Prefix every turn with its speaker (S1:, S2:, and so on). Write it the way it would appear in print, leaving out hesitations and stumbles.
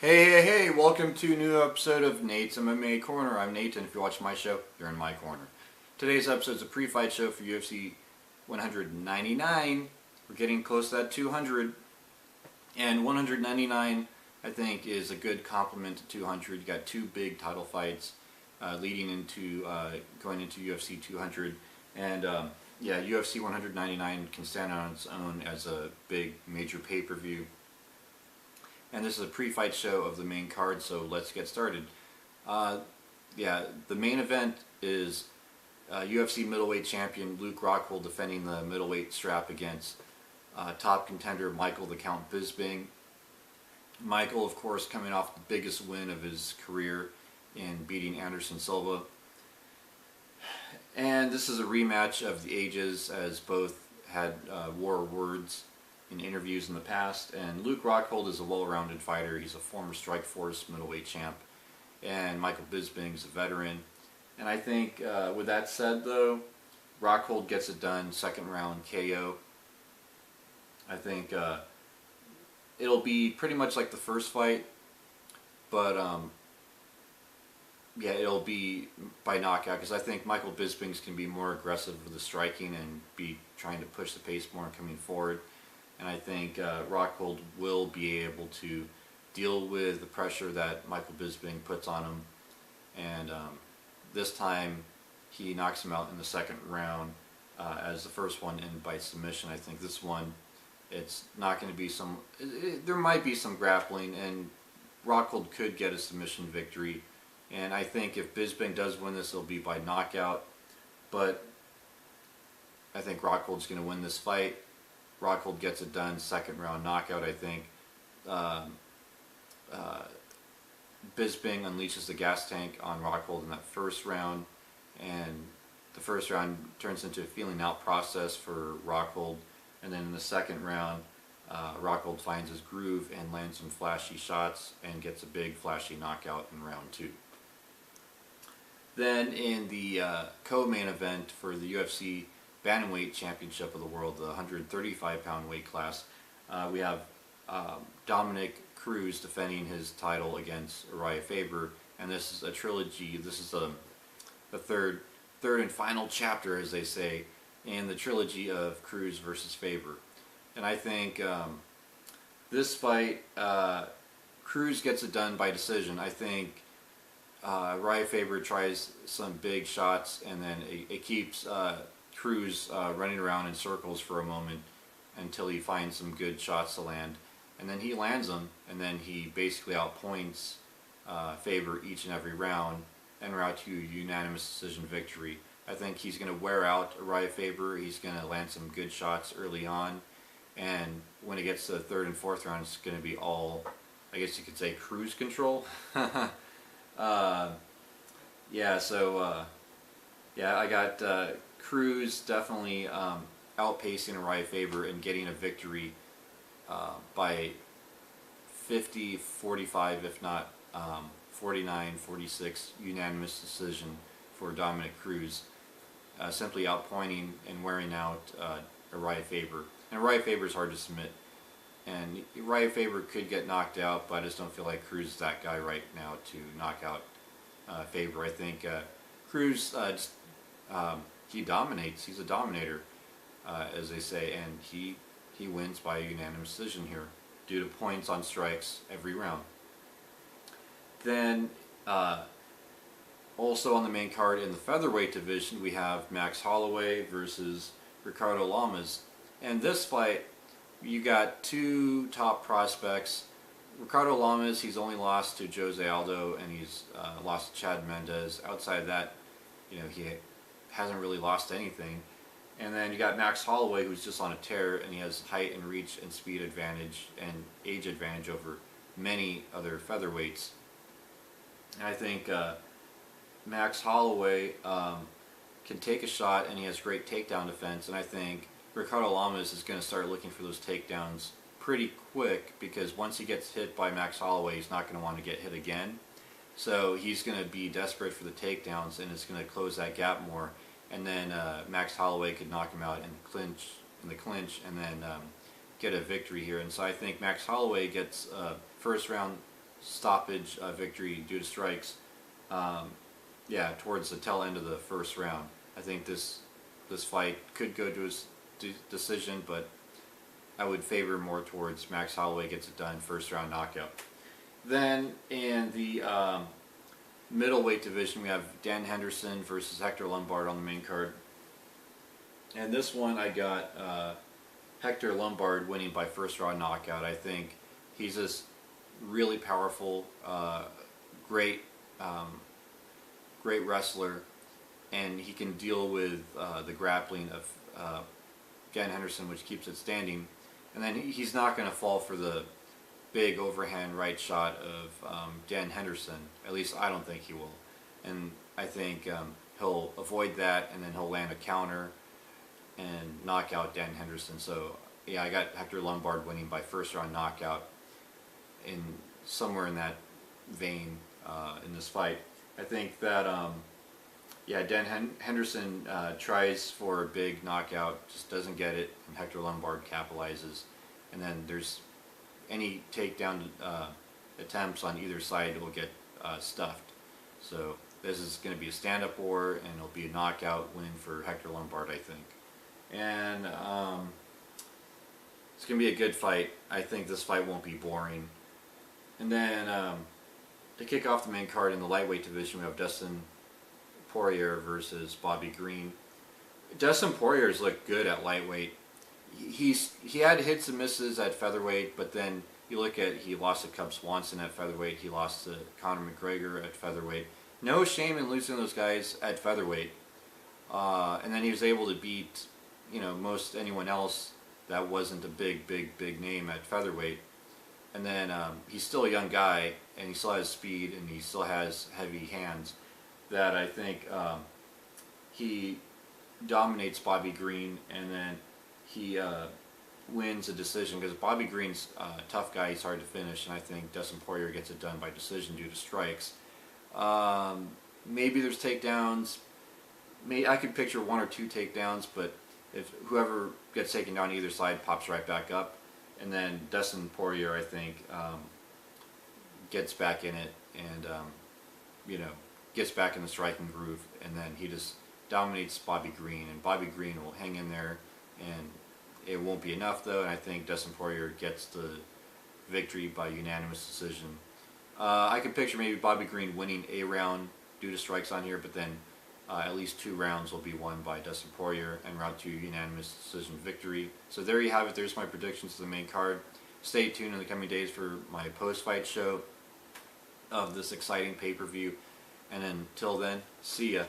S1: Hey, welcome to a new episode of Nate's MMA Corner. I'm Nate, and if you watch my show, you're in my corner. Today's episode is a pre-fight show for UFC 199. We're getting close to that 200, and 199, I think, is a good complement to 200. You got two big title fights leading into going into UFC 200, and yeah, UFC 199 can stand on its own as a big major pay-per-view. And this is a pre-fight show of the main card, so let's get started. Yeah, the main event is UFC middleweight champion Luke Rockhold defending the middleweight strap against top contender Michael the Count Bisping. Michael, of course, coming off the biggest win of his career in beating Anderson Silva. And this is a rematch of the ages, as both had war words in interviews in the past, and Luke Rockhold is a well-rounded fighter. He's a former Strikeforce middleweight champ, and Michael Bisping's a veteran. And I think, with that said, though, Rockhold gets it done, second round KO. I think it'll be pretty much like the first fight, but yeah, it'll be by knockout, because I think Michael Bisping's can be more aggressive with the striking and be trying to push the pace more coming forward. And I think Rockhold will be able to deal with the pressure that Michael Bisping puts on him. And this time he knocks him out in the second round, as the first one ended by submission. I think this one, it's not going to be some... there might be some grappling, and Rockhold could get a submission victory. And I think if Bisping does win this, it'll be by knockout. But I think Rockhold's going to win this fight. Rockhold gets it done, second round knockout, I think. Bisping unleashes the gas tank on Rockhold in that first round, and the first round turns into a feeling out process for Rockhold. And then in the second round, Rockhold finds his groove and lands some flashy shots and gets a big flashy knockout in round two. Then in the co-main event for the UFC Bantamweight Championship of the World, the 135-pound weight class, we have Cruz defending his title against Faber, and this is a trilogy. This is the third and final chapter, as they say, in the trilogy of Cruz versus Faber. And I think this fight, Cruz gets it done by decision. I think Faber tries some big shots, and then it keeps Cruz running around in circles for a moment until he finds some good shots to land, and then he lands them, and then he basically outpoints Faber each and every round and route to a unanimous decision victory. I think he's going to wear out Faber. He's going to land some good shots early on, and when it gets to the third and fourth round, it's going to be all, I guess you could say, cruise control. Yeah, so yeah, I got Cruz definitely outpacing Faber and getting a victory by 50-45, if not 49-46 unanimous decision for Dominic Cruz, simply outpointing and wearing out Faber. And Faber is hard to submit, and Faber could get knocked out, but I just don't feel like Cruz is that guy right now to knock out Faber. I think Cruz he dominates. He's a dominator, as they say, and he wins by a unanimous decision here due to points on strikes every round. Then also on the main card in the featherweight division, we have Max Holloway versus Ricardo Lamas. And this fight, you got two top prospects. Ricardo Lamas, he's only lost to Jose Aldo, and he's lost to Chad Mendes. Outside of that, you know, he hasn't really lost anything. And then you got Max Holloway, who's just on a tear, and he has height and reach and speed advantage and age advantage over many other featherweights. And I think Max Holloway can take a shot, and he has great takedown defense, and I think Ricardo Lamas is going to start looking for those takedowns pretty quick, because once he gets hit by Max Holloway, he's not going to want to get hit again. So he's going to be desperate for the takedowns, and it's going to close that gap more. And then Max Holloway could knock him out in the clinch, and then get a victory here. And so I think Max Holloway gets a first round stoppage victory due to strikes. Yeah, towards the tail end of the first round. I think this fight could go to a decision, but I would favor more towards Max Holloway gets it done, first round knockout. Then in the middleweight division, we have Dan Henderson versus Hector Lombard on the main card. And this one I got Hector Lombard winning by first round knockout. I think he's just really powerful, great wrestler, and he can deal with the grappling of Dan Henderson, which keeps it standing. And then he's not going to fall for the big overhand right shot of Dan Henderson. At least I don't think he will. And I think he'll avoid that, and then he'll land a counter and knock out Dan Henderson. So yeah, I got Hector Lombard winning by first round knockout in somewhere in that vein in this fight. I think that yeah, Dan Henderson tries for a big knockout, just doesn't get it, and Hector Lombard capitalizes. And then there's any takedown attempts on either side will get stuffed. So this is going to be a stand-up war, and it'll be a knockout win for Hector Lombard, I think. And it's going to be a good fight. I think this fight won't be boring. And then to kick off the main card in the lightweight division, we have Dustin Poirier versus Bobby Green. Dustin Poirier's looked good at lightweight. He had hits and misses at featherweight, but then you look at, he lost to Cub Swanson at featherweight, he lost to Conor McGregor at featherweight. No shame in losing those guys at featherweight. And then he was able to beat, you know, most anyone else that wasn't a big name at featherweight. And then he's still a young guy, and he still has speed, and he still has heavy hands. That I think he dominates Bobby Green, and then he wins a decision, because Bobby Green's a tough guy, he's hard to finish, and I think Dustin Poirier gets it done by decision due to strikes. Maybe there's takedowns. I could picture one or two takedowns, but if whoever gets taken down either side pops right back up, and then Dustin Poirier, I think, gets back in it, and you know, gets back in the striking groove, and then he just dominates Bobby Green, and Bobby Green will hang in there, and it won't be enough though, and I think Dustin Poirier gets the victory by unanimous decision. I could picture maybe Bobby Green winning a round due to strikes on here, but then at least 2 rounds will be won by Dustin Poirier, and round 2 unanimous decision victory. So there you have it. There's my predictions to the main card. Stay tuned in the coming days for my post-fight show of this exciting pay-per-view. And until then, see ya.